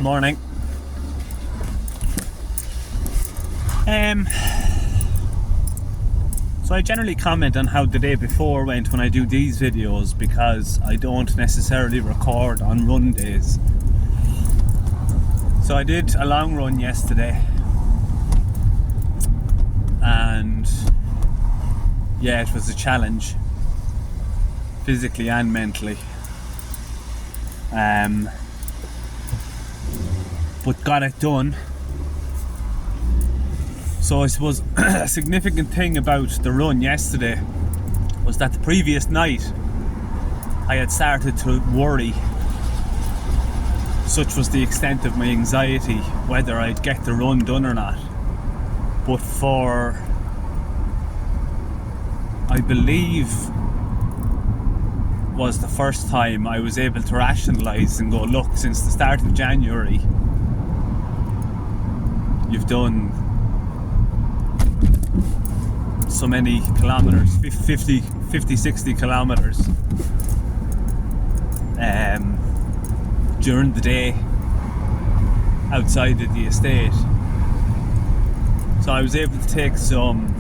Morning. So I generally comment on how the day before went when I do these videos because I don't necessarily record on run days. So I did a long run yesterday, and yeah, it was a challenge, physically and mentally. But got it done. So I suppose a significant thing about the run yesterday was that the previous night I had started to worry. Such was the extent of my anxiety whether I'd get the run done or not. But for, I believe, was the first time I was able to rationalise and go, look, since the start of January you've done so many kilometres, 50, 60 kilometres during the day outside of the estate. So I was able to take some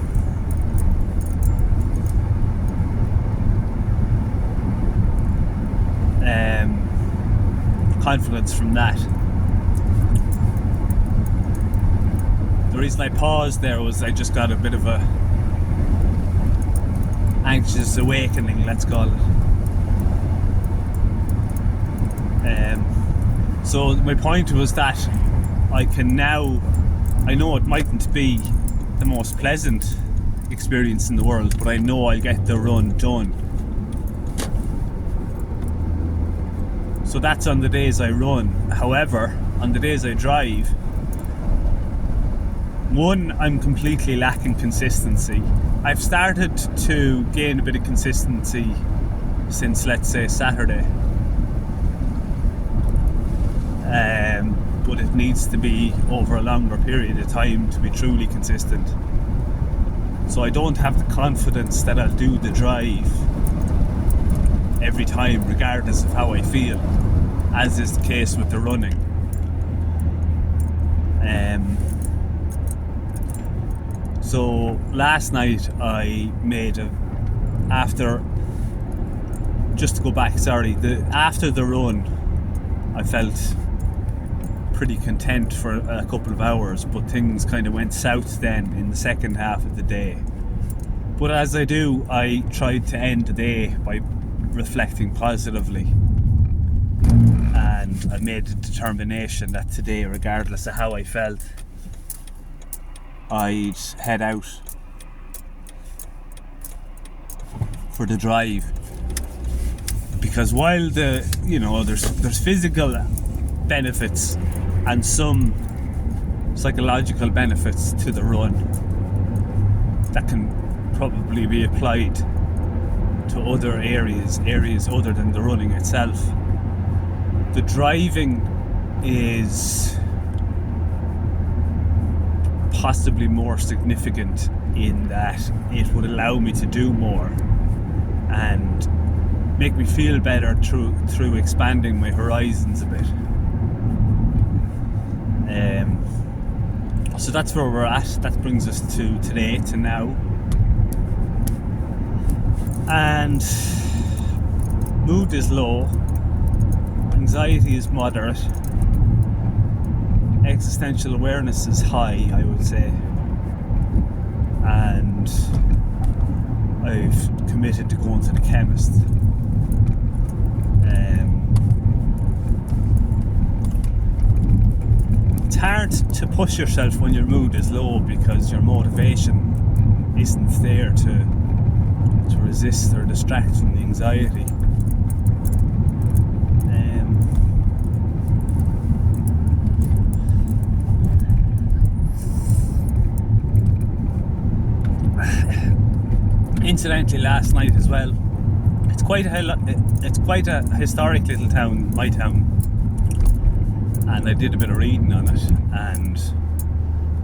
confidence from that. The reason I paused there was I just got a bit of a anxious awakening, let's call it. So my point was that I can now, I know it mightn't be the most pleasant experience in the world, but I know I'll get the run done. So that's on the days I run. However, on the days I drive, one, I'm completely lacking consistency. I've started to gain a bit of consistency since, let's say, Saturday. But it needs to be over a longer period of time to be truly consistent. So I don't have the confidence that I'll do the drive every time, regardless of how I feel, as is the case with the running. So last night I made after the run I felt pretty content for a couple of hours, but things kind of went south then in the second half of the day. But as I do, I tried to end the day by reflecting positively, and I made a determination that today, regardless of how I felt, I'd head out for the drive. Because while there's physical benefits and some psychological benefits to the run that can probably be applied to other areas other than the running itself, the driving is possibly more significant in that it would allow me to do more and make me feel better through expanding my horizons a bit. So that's where we're at. That brings us to today, to now. And mood is low, anxiety is moderate, existential awareness is high, I would say, and I've committed to going to the chemist. It's hard to push yourself when your mood is low because your motivation isn't there to resist or distract from the anxiety. Incidentally, last night as well, it's quite a historic little town, my town, and I did a bit of reading on it, and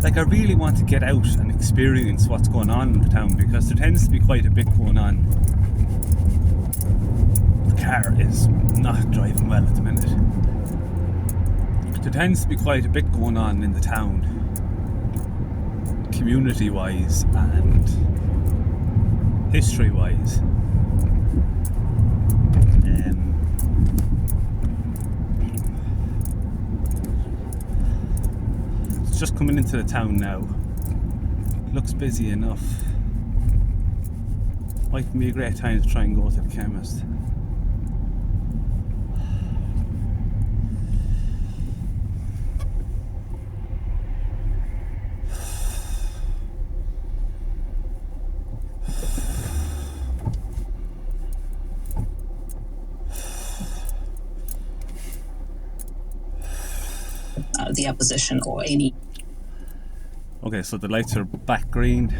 I really want to get out and experience what's going on in the town, because there tends to be quite a bit going on. The car is not driving well at the minute. there tends to be quite a bit going on in the town, community-wise and history-wise. It's just coming into the town now. Looks busy enough. Might be a great time to try and go to the chemist. The opposition or any. Okay, so the lights are back green.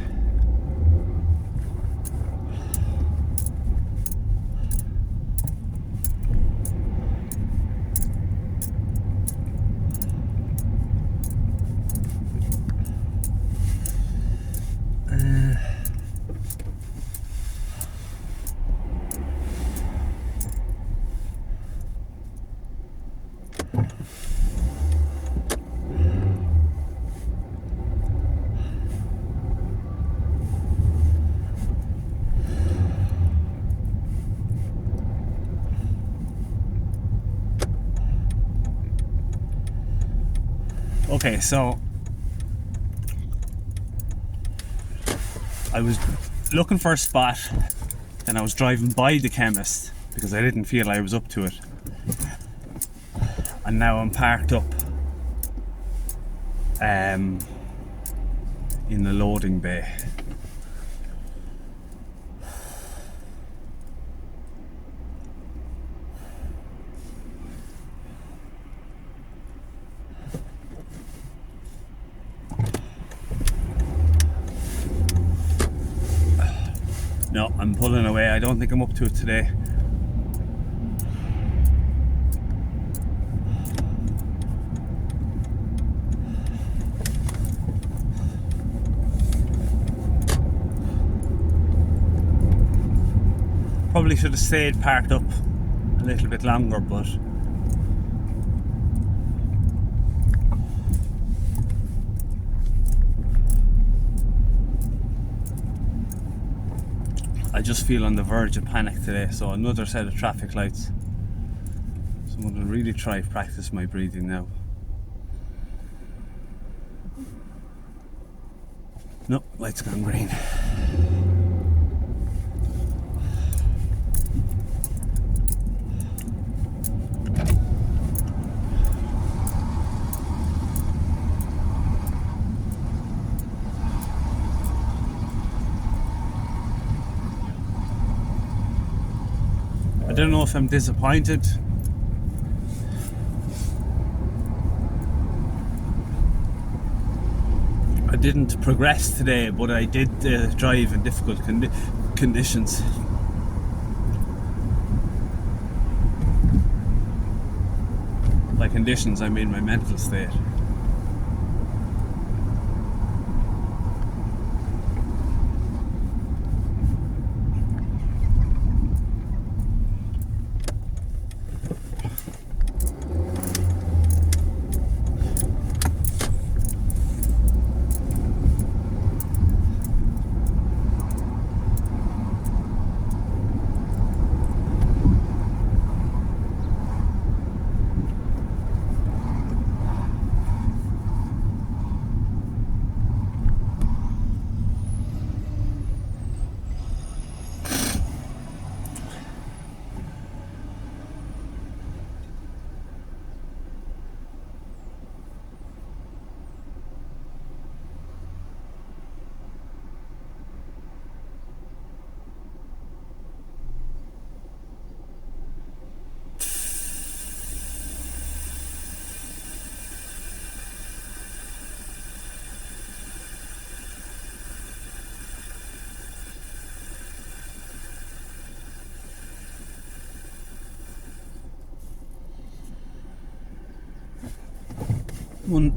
Okay, so I was looking for a spot and I was driving by the chemist because I didn't feel I was up to it, and now I'm parked up in the loading bay. No, I'm pulling away. I don't think I'm up to it today. Probably should have stayed parked up a little bit longer, but I just feel on the verge of panic today. So another set of traffic lights. So I'm going to really try to practice my breathing now. Nope, lights gone green. I don't know if I'm disappointed. I didn't progress today, but I did drive in difficult conditions. By conditions, I mean my mental state.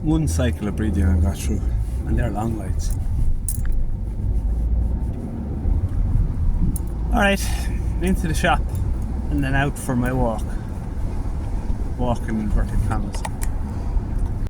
One cycle of breathing I got through, and they're long lights. Alright, into the shop and then out for my walk. Walk in inverted commas.